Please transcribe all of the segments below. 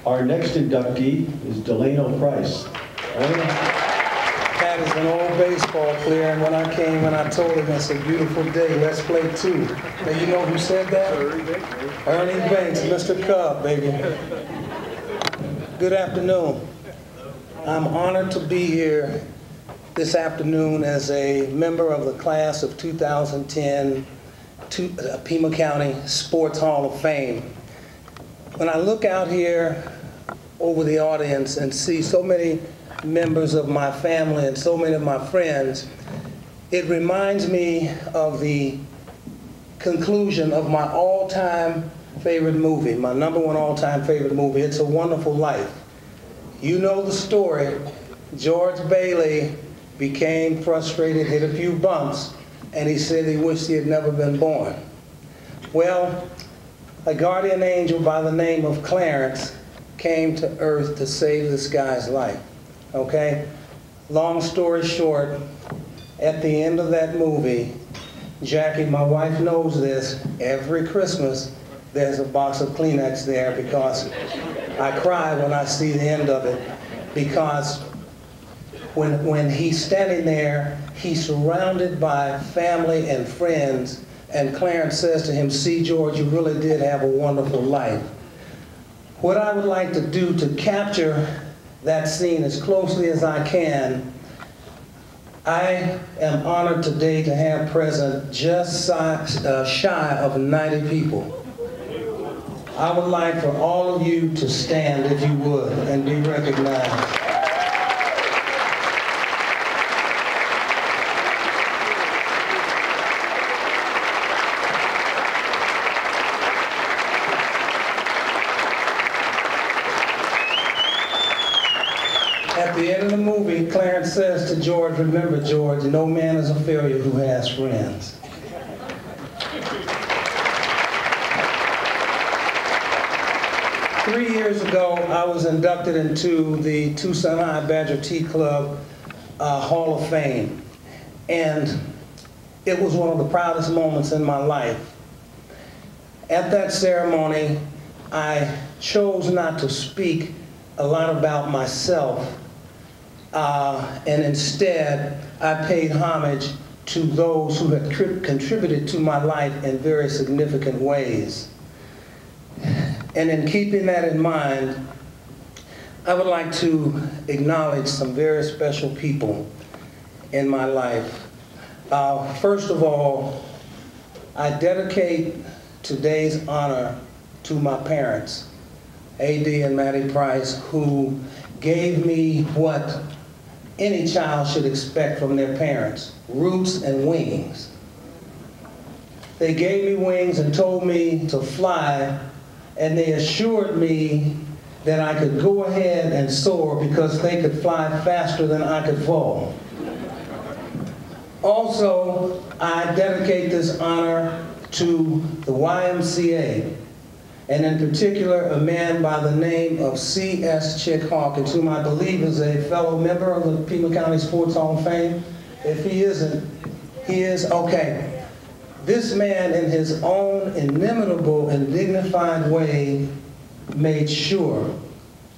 Our next inductee is Delano Price. Pat is an old baseball player, and when I came and I told him it's a beautiful day, let's play two. Now you know who said that? Ernie Banks, Mr. Cub, baby. Good afternoon. I'm honored to be here this afternoon as a member of the class of 2010 Pima County Sports Hall of Fame. When I look out here over the audience and see so many members of my family and so many of my friends, it reminds me of the conclusion of my all-time favorite movie, my #1 all-time favorite movie, It's a Wonderful Life. You know the story. George Bailey became frustrated, hit a few bumps, and he said he wished he had never been born. Well, a guardian angel by the name of Clarence came to earth to save this guy's life, okay? Long story short, at the end of that movie, Jackie, my wife, knows this, every Christmas there's a box of Kleenex there because I cry when I see the end of it, because when he's standing there, he's surrounded by family and friends, and Clarence says to him, "See, George, you really did have a wonderful life." What I would like to do to capture that scene as closely as I can, I am honored today to have present just shy of 90 people. I would like for all of you to stand, if you would, and be recognized. At the end of the movie, Clarence says to George, "Remember, George, no man is a failure who has friends." Three years ago, I was inducted into the Tucson High Badger Tea Club Hall of Fame. And it was one of the proudest moments in my life. At that ceremony, I chose not to speak a lot about myself, and instead, I paid homage to those who had contributed to my life in very significant ways. And in keeping that in mind, I would like to acknowledge some very special people in my life. First of all, I dedicate today's honor to my parents, A.D. and Mattie Price, who gave me what any child should expect from their parents, roots and wings. They gave me wings and told me to fly, and they assured me that I could go ahead and soar because they could fly faster than I could fall. Also, I dedicate this honor to the YMCA, and in particular, a man by the name of C.S. Chick Hawkins, whom I believe is a fellow member of the Pima County Sports Hall of Fame. If he isn't, he is, okay. This man, in his own inimitable and dignified way, made sure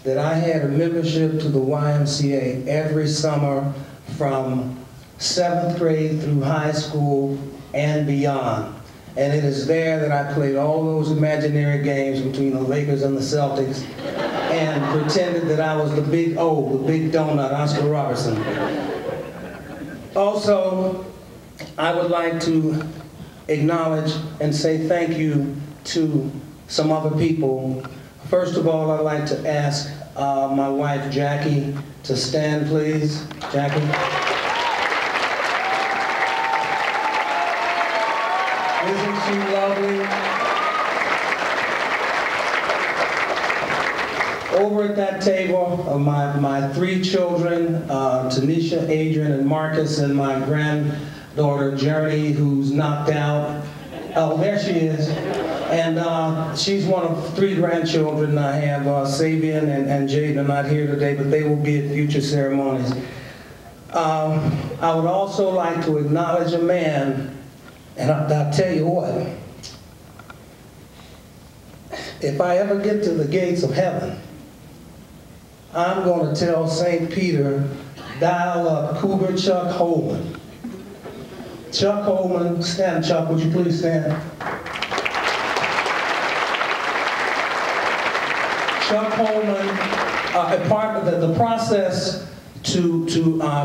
that I had a membership to the YMCA every summer from 7th grade through high school and beyond. And it is there that I played all those imaginary games between the Lakers and the Celtics and pretended that I was the big O, the big donut, Oscar Robertson. Also, I would like to acknowledge and say thank you to some other people. First of all, I'd like to ask my wife, Jackie, to stand, please. Jackie. Isn't she lovely? Over at that table are my three children, Tanisha, Adrian, and Marcus, and my granddaughter, Journey, who's knocked out. Oh, there she is. And she's one of three grandchildren I have. Sabian and Jaden are not here today, but they will be at future ceremonies. I would also like to acknowledge a man, and I'll tell you what, if I ever get to the gates of heaven, I'm going to tell St. Peter, dial up Cougar Chuck Holman. Chuck Holman, stand, Chuck, would you please stand? Chuck Holman, a part of the process to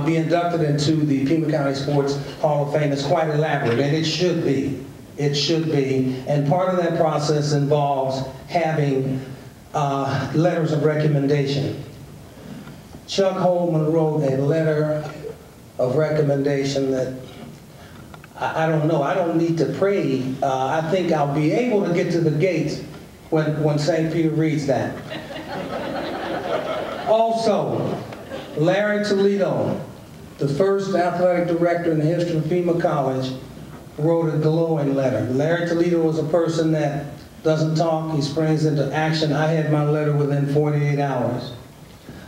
be inducted into the Pima County Sports Hall of Fame is quite elaborate, and it should be. It should be. And part of that process involves having letters of recommendation. Chuck Holman wrote a letter of recommendation that I don't know. I don't need to pray. I think I'll be able to get to the gate when St. Peter reads that. Also, Larry Toledo, the first athletic director in the history of Pima College, wrote a glowing letter. Larry Toledo was a person that doesn't talk, he springs into action. I had my letter within 48 hours.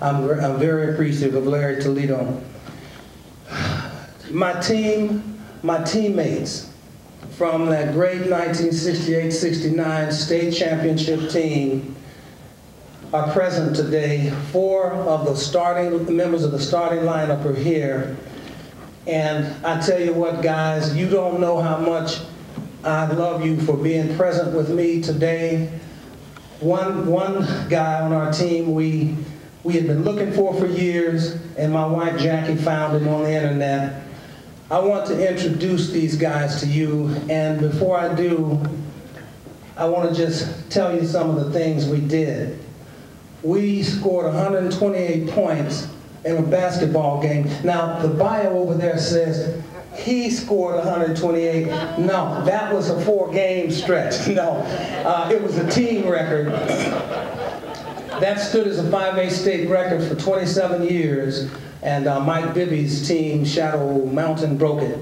I'm very appreciative of Larry Toledo. My teammates from that great 1968-69 state championship team are present today. 4 of the members of the starting lineup are here. And I tell you what, guys, you don't know how much I love you for being present with me today. One guy on our team we had been looking for years, and my wife Jackie found him on the internet. I want to introduce these guys to you, and before I do, I want to just tell you some of the things we did. We scored 128 points in a basketball game. Now, the bio over there says he scored 128. No, that was a 4-game stretch. No, it was a team record. That stood as a 5A state record for 27 years, and Mike Bibby's team, Shadow Mountain, broke it.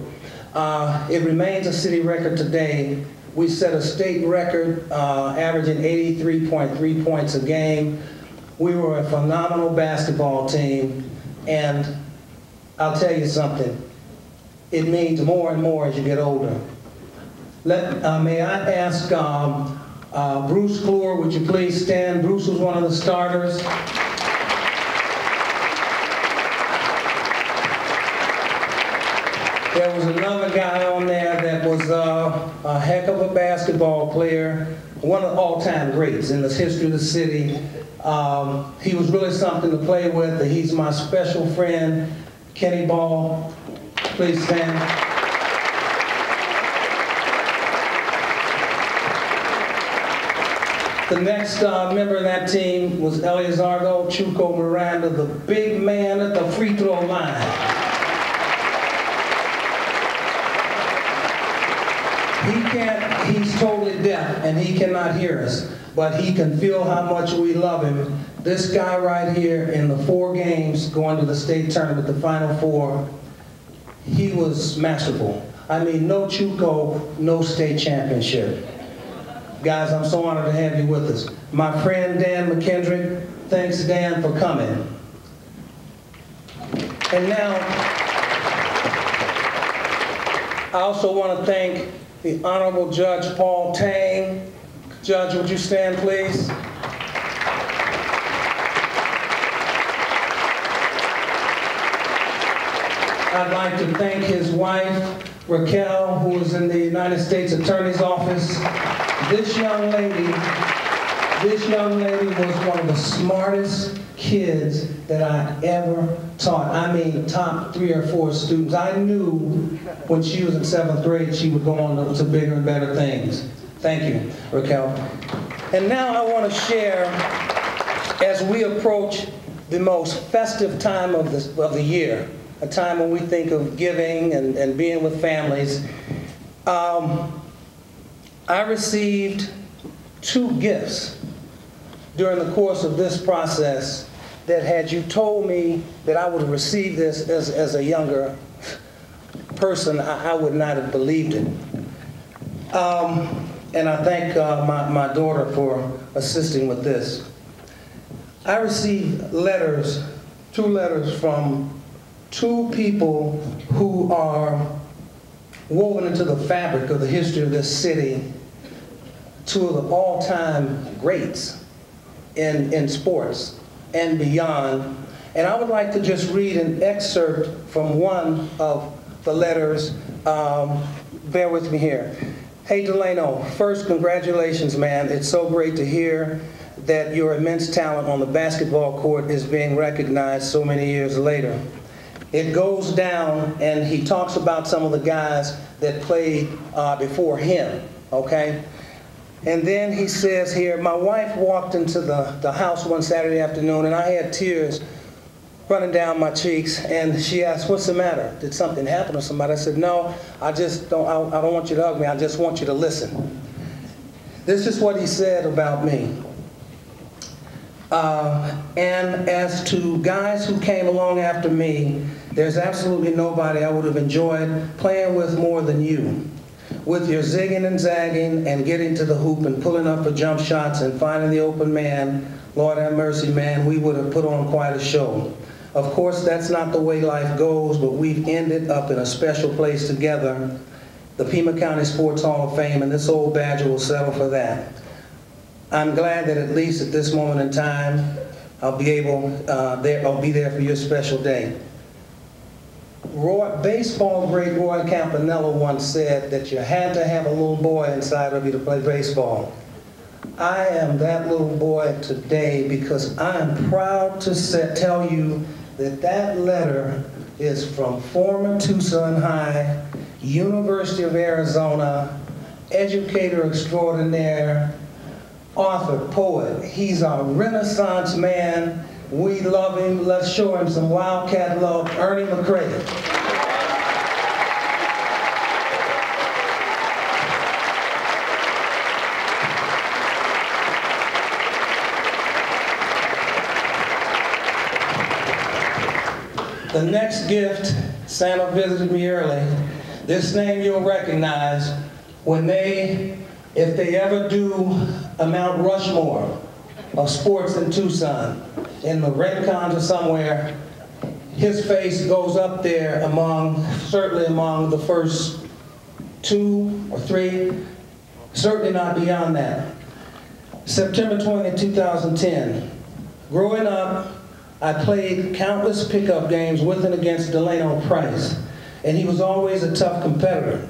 It remains a city record today. We set a state record averaging 83.3 points a game. We were a phenomenal basketball team, and I'll tell you something, it means more and more as you get older. May I ask Bruce Clore, would you please stand? Bruce was one of the starters. There was another guy on there that was a heck of a basketball player, one of the all-time greats in the history of the city. He was really something to play with. He's my special friend, Kenny Ball. Please stand. The next member of that team was Eliazardo Chuco Miranda, the big man at the free throw line. He's totally deaf and he cannot hear us, but he can feel how much we love him. This guy right here in the 4 games going to the state tournament, the Final 4, he was masterful. I mean, no Chuco, no state championship. Guys, I'm so honored to have you with us. My friend Dan McKendrick, thanks Dan for coming. And now, I also want to thank the Honorable Judge Paul Tang. Judge, would you stand, please? I'd like to thank his wife, Raquel, who is in the United States Attorney's Office. This young lady was one of the smartest kids that I ever taught. I mean, top 3 or 4 students. I knew when she was in 7th grade, she would go on to bigger and better things. Thank you, Raquel. And now I want to share, as we approach the most festive time of the year, a time when we think of giving and being with families, I received 2 gifts during the course of this process that had you told me that I would have received this as a younger person, I would not have believed it. And I thank my daughter for assisting with this. I received letters, 2 letters from 2 people who are woven into the fabric of the history of this city, 2 of the all-time greats in sports. and beyond. And I would like to just read an excerpt from one of the letters. Bear with me here. Hey Delano, first congratulations, man. It's so great to hear that your immense talent on the basketball court is being recognized so many years later. It goes down, and he talks about some of the guys that played before him, okay? And then he says here, my wife walked into the house one Saturday afternoon, and I had tears running down my cheeks, and she asked, what's the matter? Did something happen to somebody? I said, no, I don't want you to hug me, I just want you to listen. This is what he said about me. And as to guys who came along after me, there's absolutely nobody I would have enjoyed playing with more than you. With your zigging and zagging and getting to the hoop and pulling up for jump shots and finding the open man, Lord have mercy, man, we would have put on quite a show. Of course, that's not the way life goes, but we've ended up in a special place together, the Pima County Sports Hall of Fame, and this old badger will settle for that. I'm glad that at least at this moment in time, I'll be there for your special day. Baseball great Roy Campanella once said that you had to have a little boy inside of you to play baseball. I am that little boy today because I'm proud to tell you that that letter is from former Tucson High, University of Arizona, educator extraordinaire, author, poet. He's a Renaissance man. We love him. Let's show him some Wildcat love. Ernie McCray. The next gift, Santa visited me early. This name you'll recognize if they ever do a Mount Rushmore of sports in Tucson, in the Rincons or somewhere, his face goes up there certainly among the first 2 or 3, certainly not beyond that. September 20, 2010. Growing up, I played countless pickup games with and against Delano Price, and he was always a tough competitor.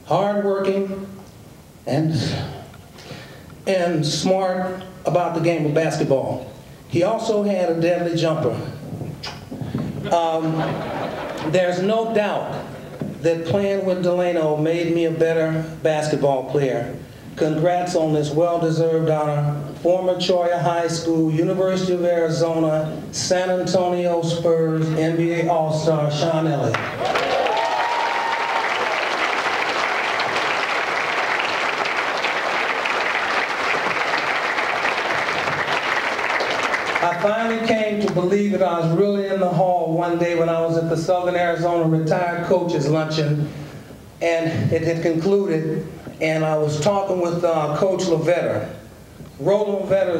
Hard-working and smart about the game of basketball. He also had a deadly jumper. There's no doubt that playing with Delano made me a better basketball player. Congrats on this well-deserved honor. Former Choya High School, University of Arizona, San Antonio Spurs, NBA All-Star, Sean Elliott. I finally came to believe that I was really in the hall one day when I was at the Southern Arizona Retired Coaches Luncheon, and it had concluded, and I was talking with Coach LaVetter. Roland Vetter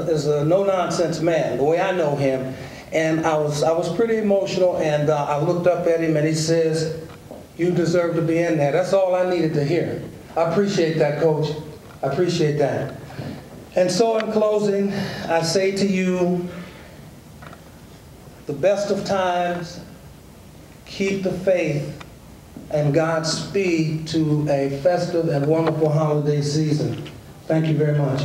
is a no-nonsense man, the way I know him, and I was pretty emotional, and I looked up at him, and he says, you deserve to be in there. That's all I needed to hear. I appreciate that, Coach. I appreciate that. And so in closing, I say to you, the best of times, keep the faith, and Godspeed to a festive and wonderful holiday season. Thank you very much.